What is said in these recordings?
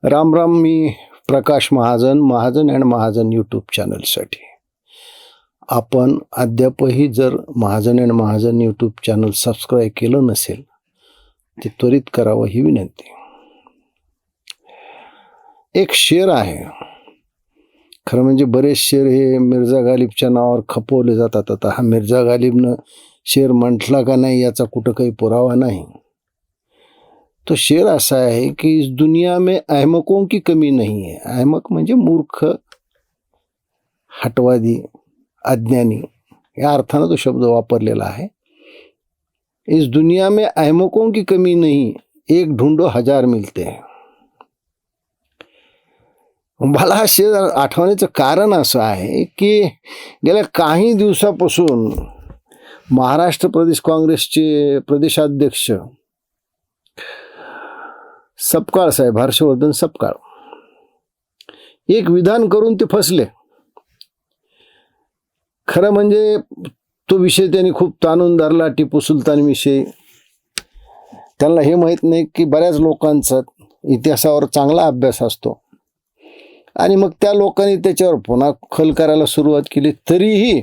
राम राम. मी Prakash Mahajan, Mahajan and Mahajan YouTube चॅनलसाठी. आपण अद्यापही जर Mahajan and Mahajan YouTube channel subscribe केलं नसेल ते त्वरित करावं ही विनंती. एक शेर आहे, खरं म्हणजे बरेच शेर हे मिर्झा गालिबच्या नावावर खपवले जातात. आता हा मिर्झा गालिबनं शेर म्हटला का नाही याचा कुठं काही पुरावा नाही. तो शेर असा आहे कि इस दुनिया में अहमकों की कमी नहीं है. अहमक म्हणजे मूर्ख, हटवादी, अज्ञानी या अर्थानं तो शब्द वापरलेला आहे. इस दुनिया में अहमकों की कमी नहीं, एक ढूंढो हजार मिलते हैं. मला हा शेर आठवण्याचं कारण असं आहे की गेल्या काही दिवसापासून महाराष्ट्र प्रदेश काँग्रेसचे प्रदेशाध्यक्ष सपकाळ साहेब, हर्षवर्धन सपकाळ, एक विधान करून ते फसले. खरं म्हणजे तो विषय त्यांनी खूप ताणून धरला, टिपू सुलतान विषयी. त्यांना हे माहीत नाही की बऱ्याच लोकांचा इतिहासावर चांगला अभ्यास असतो आणि मग त्या लोकांनी त्याच्यावर पुन्हा खल करायला सुरुवात केली. तरीही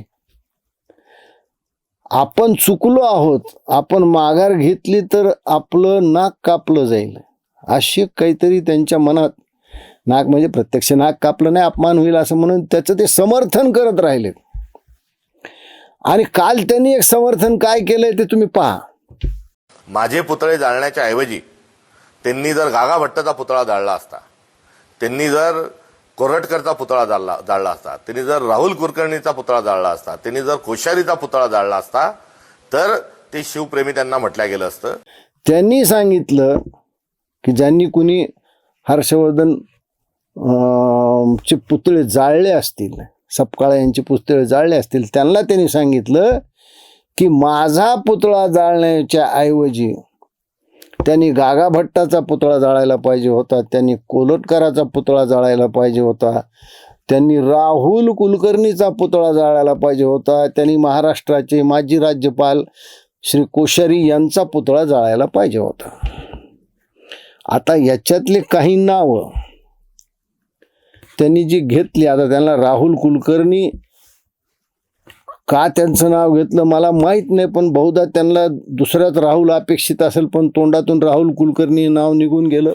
आपण चुकलो आहोत, आपण माघार घेतली तर आपलं नाक कापलं जाईल अशी काहीतरी त्यांच्या मनात. नाक म्हणजे प्रत्यक्ष नाक कापलं नाही, अपमान होईल असं म्हणून त्याचं ते समर्थन करत राहिले. आणि काल त्यांनी एक समर्थन काय केलंय ते तुम्ही पहा. माझे पुतळे जाळण्याच्या ऐवजी त्यांनी जर गागा भट्टचा पुतळा जाळला असता, त्यांनी जर कोरटकरचा पुतळा जाळला असता, त्यांनी जर राहुल कुलकर्णीचा पुतळा जाळला असता, त्यांनी जर कोश्यारीचा पुतळा जाळला असता तर ते शिवप्रेमी त्यांना म्हटलं गेलं असतं. त्यांनी सांगितलं की ज्यांनी कुणी हर्षवर्धन चे पुतळे जाळले असतील, सपकाळ यांचे पुतळे जाळले असतील, त्यांना त्यांनी सांगितलं की माझा पुतळा जाळण्याच्या ऐवजी त्यांनी गागा भट्टाचा पुतळा जाळायला पाहिजे होता, त्यांनी कोलटकराचा पुतळा जाळायला पाहिजे होता, त्यांनी राहुल कुलकर्णीचा पुतळा जाळायला पाहिजे होता, त्यांनी महाराष्ट्राचे माजी राज्यपाल श्री कोश्यारी यांचा पुतळा जाळायला पाहिजे होता. आता याच्यातले काही नावं त्यांनी जी घेतली, आता त्यांना राहुल कुलकर्णी का त्यांचं नाव घेतलं मला माहीत नाही, पण बहुधा त्यांना दुसऱ्याच राहुल अपेक्षित असेल, पण तोंडातून राहुल कुलकर्णी नाव निघून गेलं.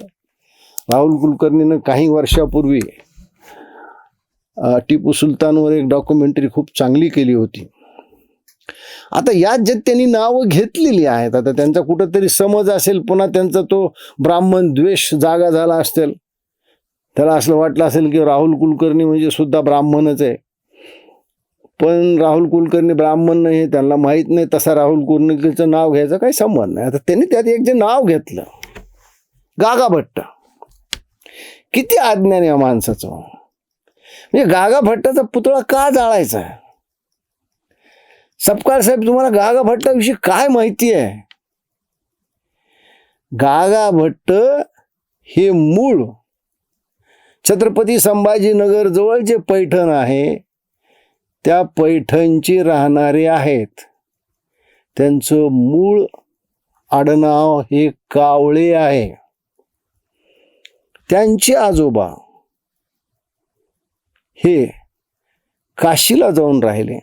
राहुल कुलकर्णीनं काही वर्षापूर्वी टिपू सुलतानवर एक डॉक्युमेंटरी खूप चांगली केली होती. आता यात जे त्यांनी नावं घेतलेली आहेत, आता त्यांचा कुठंतरी समज असेल, पुन्हा त्यांचा तो ब्राह्मण द्वेष जागा झाला असेल. त्याला असं वाटलं असेल की राहुल कुलकर्णी म्हणजे सुद्धा ब्राह्मणच आहे, पण राहुल कुलकर्णी ब्राह्मण नाही हे त्यांना माहीत नाही. तसा राहुल कुलकर्णीचं नाव घ्यायचा काही संबंध नाही. आता त्यांनी त्यात एक जे नाव घेतलं, गागा भट्ट. किती अज्ञान या माणसाचं. म्हणजे गागा भट्टाचा पुतळा का जाळायचा? सपकाळ साहेब, तुम्हाला गागा भट्टाविषयी काय माहिती आहे? गागा भट्ट हे मूळ छत्रपती संभाजीनगर जवळ जे पैठण आहे त्या पैठणचे राहणारे आहेत. त्यांचं मूळ आडनाव हे कावळे आहे. त्यांचे आजोबा हे काशीला जाऊन राहिले.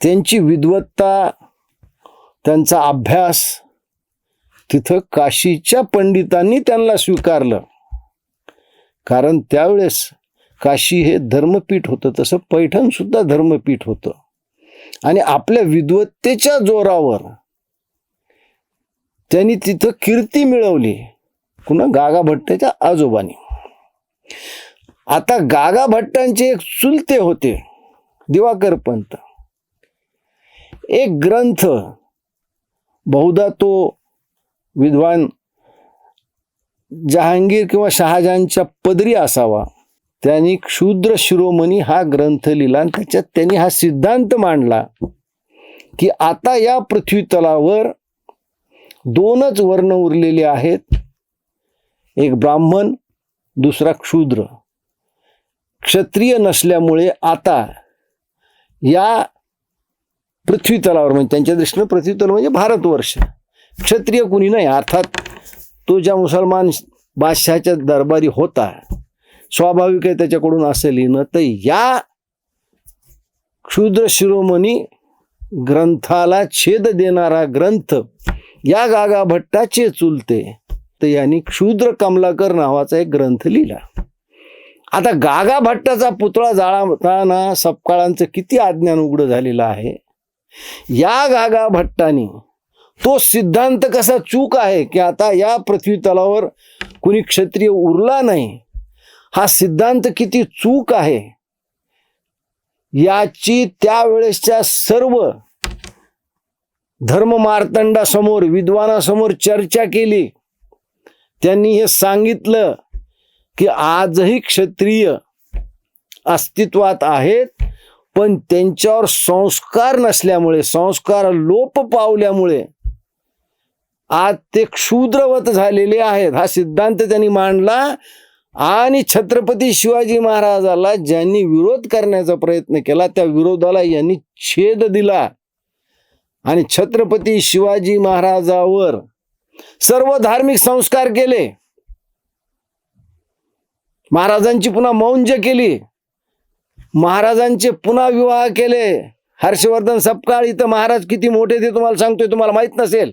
त्यांची विद्वत्ता, त्यांचा अभ्यास तिथं काशीच्या पंडितांनी त्यांना स्वीकारलं. कारण त्यावेळेस काशी हे धर्मपीठ होतं, तसं पैठण सुद्धा धर्मपीठ होतं. आणि आपल्या विद्वत्तेच्या जोरावर त्यांनी तिथं कीर्ती मिळवली. पुन्हा गागा भट्टाच्या आजोबांनी. आता गागा भट्टांचे एक चुलते होते, दिवाकर पंत. एक ग्रंथ, बहुधा तो विद्वान जहांगीर किंवा शहाजहानच्या पदरी असावा, त्यांनी क्षुद्र शिरोमणी हा ग्रंथ लिहिला आणि त्याच्यात त्यांनी हा सिद्धांत मांडला की आता या पृथ्वी तलावर दोनच वर्ण उरलेले आहेत, एक ब्राह्मण, दुसरा क्षूद्र. क्षत्रिय नसल्यामुळे आता या पृथ्वी तलावर, म्हणजे त्यांच्या दृष्टीने पृथ्वी तल म्हणजे भारतवर्ष, क्षत्रिय कुणी नाही. अर्थात तो ज्या मुसलमान बादशहाच्या दरबारी होता, स्वाभाविक आहे त्याच्याकडून असं लिहिणं. तर या क्षुद्र शिरोमणी ग्रंथाला छेद देणारा ग्रंथ या गागा भट्टाचे चुलते, तर यांनी क्षुद्र कमलाकर नावाचा एक ग्रंथ लिहिला. आता गागा भट्टाचा पुतळा जाळताना सपकाळांचं किती अज्ञान उघड झालेलं आहे. या गागा भट्टाने तो सिद्धांत कसा चूक आहे की आता या पृथ्वी तलावर कुणी क्षत्रिय उरला नाही, हा सिद्धांत किती चूक आहे याची त्यावेळेसच्या सर्व धर्ममार्तंडासमोर, विद्वानासमोर चर्चा केली. त्यांनी हे सांगितलं की आजही क्षत्रिय अस्तित्वात आहेत, पण त्यांच्यावर संस्कार नसल्यामुळे, संस्कार लोप पावल्यामुळे आज ते क्षुद्रवत झालेले आहेत. हा सिद्धांत त्यांनी मांडला आणि छत्रपती शिवाजी महाराजाला ज्यांनी विरोध करण्याचा प्रयत्न केला त्या विरोधाला यांनी छेद दिला आणि छत्रपती शिवाजी महाराजावर सर्व धार्मिक संस्कार केले. महाराजांची पुन्हा मौंज केली, महाराजांचे पुन्हा विवाह केले. हर्षवर्धन सपकाळ इथं महाराज किती मोठे ते तुम्हाला सांगतोय, तुम्हाला माहित नसेल.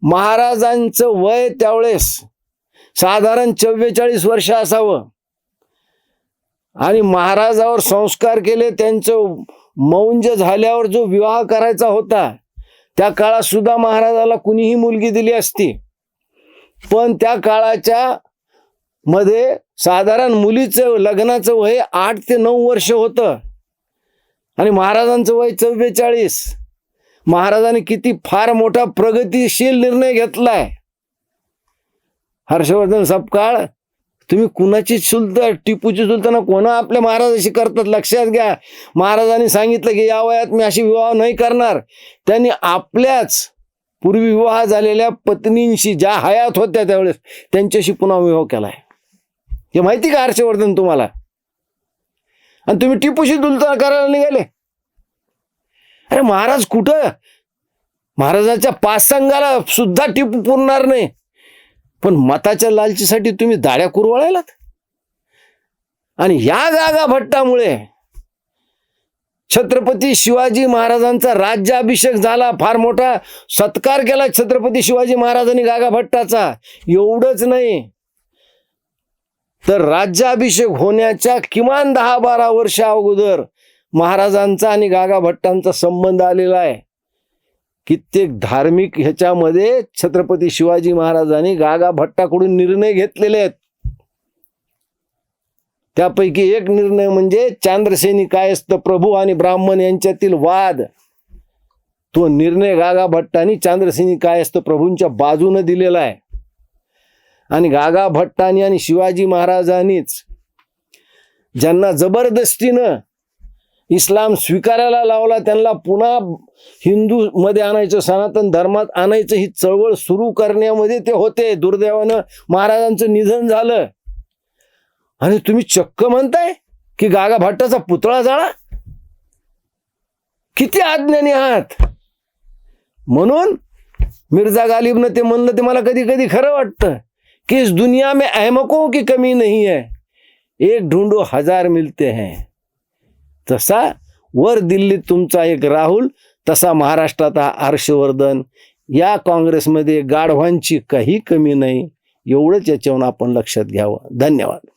महाराजांचं वय त्यावेळेस साधारण 44 वर्ष असावं आणि महाराजावर संस्कार केले. त्यांचं मौंज झाल्यावर जो विवाह करायचा होता त्या काळात सुद्धा महाराजाला कुणीही मुलगी दिली असती, पण त्या काळाच्या मध्ये साधारण मुलीचं लग्नाचं वय 8 ते 9 वर्ष होतं आणि महाराजांचं वय 44. महाराजांनी किती फार मोठा प्रगतिशील निर्णय घेतलाय. हर्षवर्धन सपकाळ, तुम्ही कुणाची चुलत, टिपूची चुलताना कोणा आपल्या महाराजाशी करतात लक्षात घ्या. महाराजांनी सांगितलं की या वयात मी अशी विवाह नाही करणार. त्यांनी आपल्याच पूर्वी विवाह झालेल्या पत्नींशी, ज्या हयात होत्या त्यावेळेस, त्यांच्याशी पुन्हा विवाह केलाय. हे माहिती का हर्षवर्धन तुम्हाला? आणि तुम्ही टिपूशी चुलताना करायला निघाले. अरे महाराज कुठं, महाराजाच्या पाचसंगाला सुद्धा टिपू पुरणार नाही, पण मताच्या लालचीसाठी तुम्ही दाड्या कुरवाळायलात. आणि या गागा भट्टामुळे छत्रपती शिवाजी महाराजांचा राज्याभिषेक झाला. फार मोठा सत्कार केला छत्रपती शिवाजी महाराजांनी गागा भट्टाचा. एवढंच नाही तर राज्याभिषेक होण्याच्या किमान 10-12 वर्ष अगोदर महाराजांचा आणि गागा भट्टांचा संबंध आलेला आहे. कित्येक धार्मिक ह्याच्यामध्ये छत्रपती शिवाजी महाराजांनी गागा भट्टाकडून निर्णय घेतलेले आहेत. त्यापैकी एक निर्णय म्हणजे चांद्रसेनी कायस्थ प्रभू आणि ब्राह्मण यांच्यातील वाद. तो निर्णय गागा भट्टांनी चांद्रसेनी कायस्थ प्रभूंच्या बाजूने दिलेला आहे. आणि गागा भट्टांनी आणि शिवाजी महाराजांनीच ज्यांना जबरदस्तीनं इस्लाम स्वीकारायला लावला, त्यांना पुन्हा हिंदू मध्ये आणायचं, सनातन धर्मात आणायचं, ही चळवळ सुरू करण्यामध्ये ते होते. दुर्दैवानं महाराजांचं निधन झालं आणि तुम्ही चक्क म्हणताय की गागा भट्टाचा पुतळा जाळा. किती अज्ञानी आहात. म्हणून मिर्झा गालिबनं ते म्हणलं, ते मला कधी कधी खरं वाटतं कि इस दुनिया में अहमकों की कमी नहीं है, एक ढूंढो 1000 मिलते हैं. तसा वर दिल्लीत तुमचा एक राहुल, तसा महाराष्ट्रात हा हर्षवर्धन. या काँग्रेसमध्ये गाढवांची काही कमी नाही. एवढंच याच्यावरून आपण लक्षात घ्यावं. धन्यवाद.